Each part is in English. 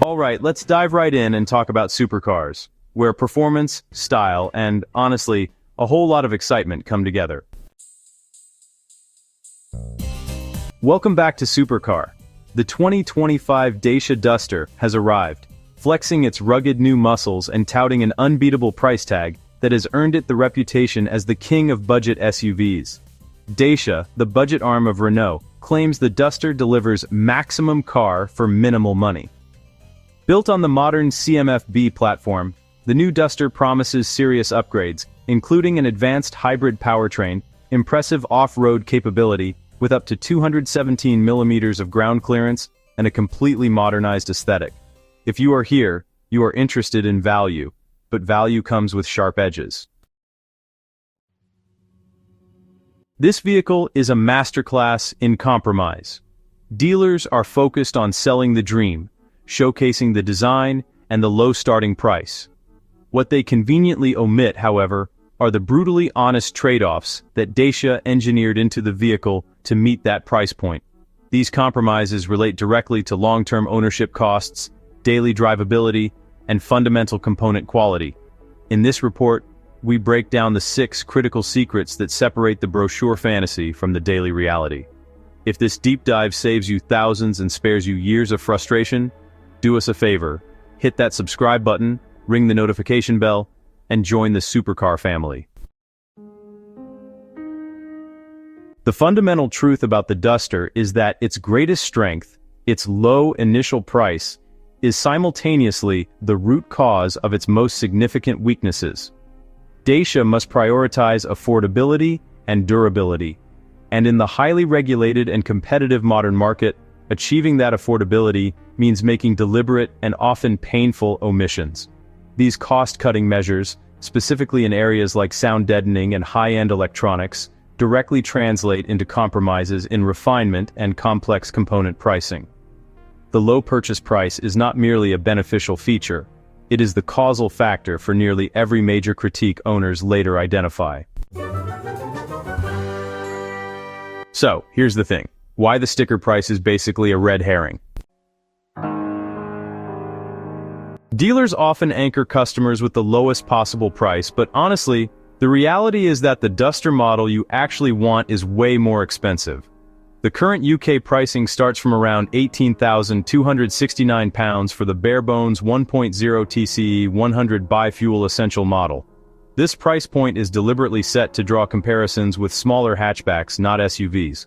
Alright, let's dive right in and talk about supercars, where performance, style, and, honestly, a whole lot of excitement come together. Welcome back to Supercar. The 2025 Dacia Duster has arrived, flexing its rugged new muscles and touting an unbeatable price tag that has earned it the reputation as the king of budget SUVs. Dacia, the budget arm of Renault, claims the Duster delivers maximum car for minimal money. Built on the modern CMF-B platform, the new Duster promises serious upgrades, including an advanced hybrid powertrain, impressive off-road capability with up to 217 millimeters of ground clearance, and a completely modernized aesthetic. If you are here, you are interested in value, but value comes with sharp edges. This vehicle is a masterclass in compromise. Dealers are focused on selling the dream, showcasing the design and the low starting price. What they conveniently omit, however, are the brutally honest trade-offs that Dacia engineered into the vehicle to meet that price point. These compromises relate directly to long-term ownership costs, daily drivability, and fundamental component quality. In this report, we break down the 6 critical secrets that separate the brochure fantasy from the daily reality. If this deep dive saves you thousands and spares you years of frustration, do us a favor, hit that subscribe button, ring the notification bell, and join the Supercar family. The fundamental truth about the Duster is that its greatest strength, its low initial price, is simultaneously the root cause of its most significant weaknesses. Dacia must prioritize affordability and durability, and in the highly regulated and competitive modern market, achieving that affordability means making deliberate and often painful omissions. These cost-cutting measures, specifically in areas like sound deadening and high-end electronics, directly translate into compromises in refinement and complex component pricing. The low purchase price is not merely a beneficial feature, it is the causal factor for nearly every major critique owners later identify. So, here's the thing. Why the sticker price is basically a red herring. Dealers often anchor customers with the lowest possible price, but honestly, the reality is that the Duster model you actually want is way more expensive. The current UK pricing starts from around £18,269 for the bare-bones 1.0 TCE 100 bi-fuel essential model. This price point is deliberately set to draw comparisons with smaller hatchbacks, not SUVs.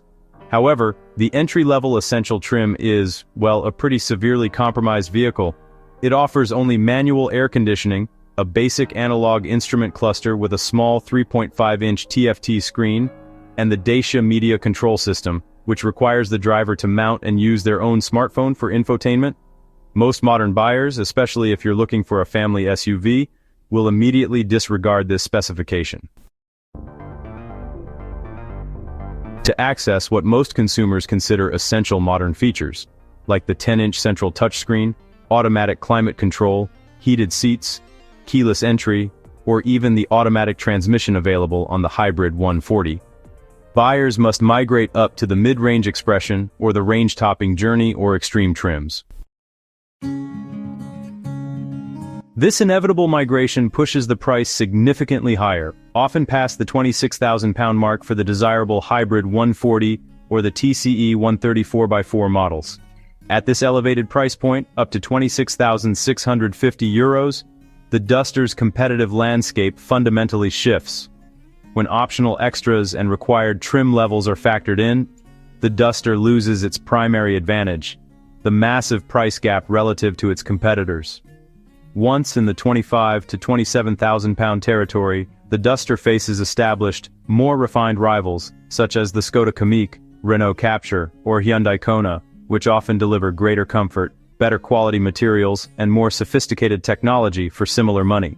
However, the entry-level essential trim is, well, a pretty severely compromised vehicle. It offers only manual air conditioning, a basic analog instrument cluster with a small 3.5-inch TFT screen, and the Dacia Media Control System, which requires the driver to mount and use their own smartphone for infotainment. Most modern buyers, especially if you're looking for a family SUV, will immediately disregard this specification. To access what most consumers consider essential modern features, like the 10-inch central touchscreen, automatic climate control, heated seats, keyless entry, or even the automatic transmission available on the hybrid 140, buyers must migrate up to the mid-range expression or the range-topping journey or extreme trims. This inevitable migration pushes the price significantly higher, often past the £26,000 mark for the desirable hybrid 140 or the TCE 134x4 models. At this elevated price point, up to €26,650, the Duster's competitive landscape fundamentally shifts. When optional extras and required trim levels are factored in, the Duster loses its primary advantage, the massive price gap relative to its competitors. Once in the £25,000 to £27,000 territory, the Duster faces established, more refined rivals, such as the Skoda Kamiq, Renault Captur, or Hyundai Kona, which often deliver greater comfort, better quality materials, and more sophisticated technology for similar money.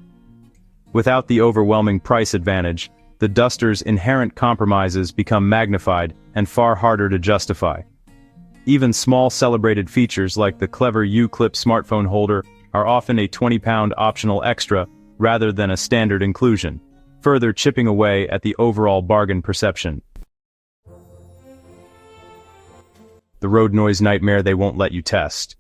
Without the overwhelming price advantage, the Duster's inherent compromises become magnified and far harder to justify. Even small celebrated features like the clever U-clip smartphone holder are often a £20 optional extra rather than a standard inclusion, further chipping away at the overall bargain perception. The road noise nightmare they won't let you test.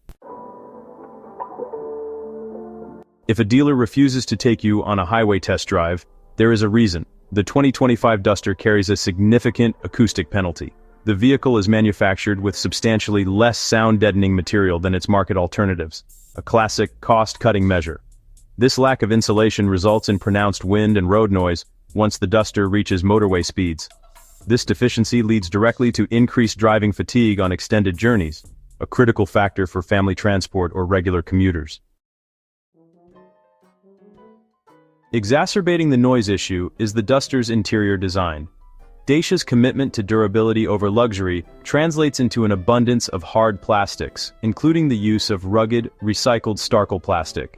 If a dealer refuses to take you on a highway test drive, there is a reason. The 2025 Duster carries a significant acoustic penalty. The vehicle is manufactured with substantially less sound-deadening material than its market alternatives, a classic cost-cutting measure. This lack of insulation results in pronounced wind and road noise once the Duster reaches motorway speeds. This deficiency leads directly to increased driving fatigue on extended journeys, a critical factor for family transport or regular commuters. Exacerbating the noise issue is the Duster's interior design. Dacia's commitment to durability over luxury translates into an abundance of hard plastics, including the use of rugged, recycled Starkle plastic.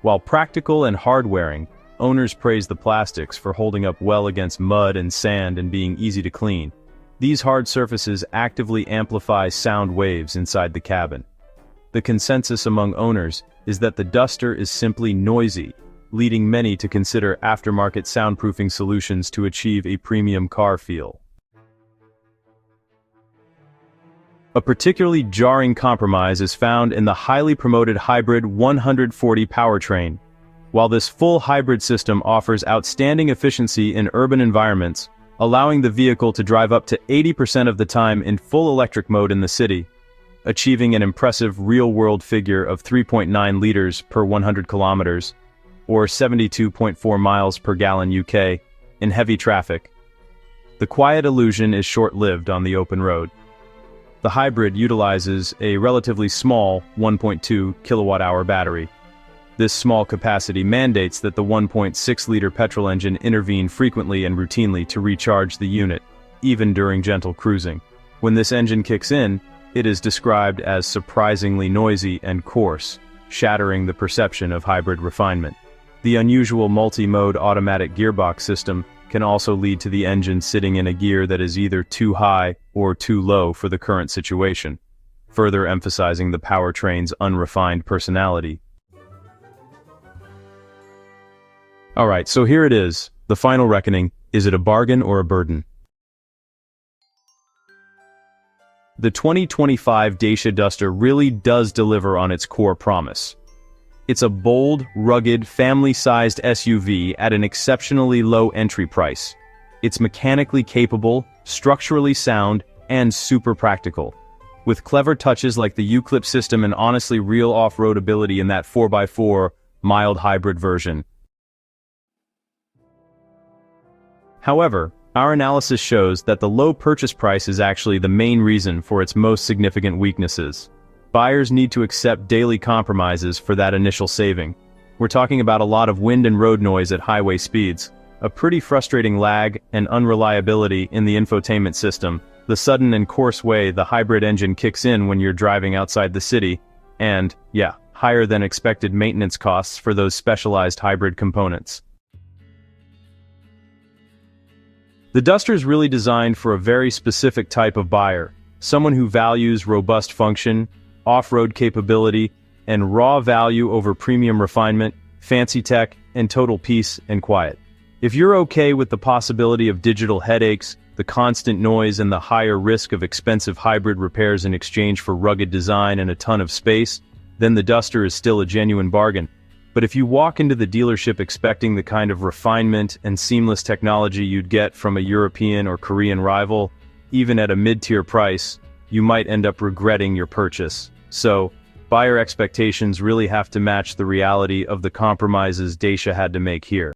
While practical and hard-wearing, owners praise the plastics for holding up well against mud and sand and being easy to clean. These hard surfaces actively amplify sound waves inside the cabin. The consensus among owners is that the Duster is simply noisy, leading many to consider aftermarket soundproofing solutions to achieve a premium car feel. A particularly jarring compromise is found in the highly promoted hybrid 140 powertrain. While this full hybrid system offers outstanding efficiency in urban environments, allowing the vehicle to drive up to 80% of the time in full electric mode in the city, achieving an impressive real-world figure of 3.9 liters per 100 kilometers, or 72.4 miles per gallon UK, in heavy traffic. The quiet illusion is short-lived on the open road. The hybrid utilizes a relatively small 1.2 kilowatt-hour battery. This small capacity mandates that the 1.6-liter petrol engine intervene frequently and routinely to recharge the unit, even during gentle cruising. When this engine kicks in, it is described as surprisingly noisy and coarse, shattering the perception of hybrid refinement. The unusual multi-mode automatic gearbox system can also lead to the engine sitting in a gear that is either too high or too low for the current situation, further emphasizing the powertrain's unrefined personality. Alright, so here it is, the final reckoning. Is it a bargain or a burden? The 2025 Dacia Duster really does deliver on its core promise. It's a bold, rugged, family-sized SUV at an exceptionally low entry price. It's mechanically capable, structurally sound, and super practical, with clever touches like the U-clip system and honestly real off-road ability in that 4x4 mild hybrid version. However, our analysis shows that the low purchase price is actually the main reason for its most significant weaknesses. Buyers need to accept daily compromises for that initial saving. We're talking about a lot of wind and road noise at highway speeds, a pretty frustrating lag and unreliability in the infotainment system, the sudden and coarse way the hybrid engine kicks in when you're driving outside the city, and, yeah, higher than expected maintenance costs for those specialized hybrid components. The Duster is really designed for a very specific type of buyer, someone who values robust function, off-road capability, and raw value over premium refinement, fancy tech, and total peace and quiet. If you're okay with the possibility of digital headaches, the constant noise, and the higher risk of expensive hybrid repairs in exchange for rugged design and a ton of space, then the Duster is still a genuine bargain. But if you walk into the dealership expecting the kind of refinement and seamless technology you'd get from a European or Korean rival, even at a mid-tier price, you might end up regretting your purchase. So, buyer expectations really have to match the reality of the compromises Dacia had to make here.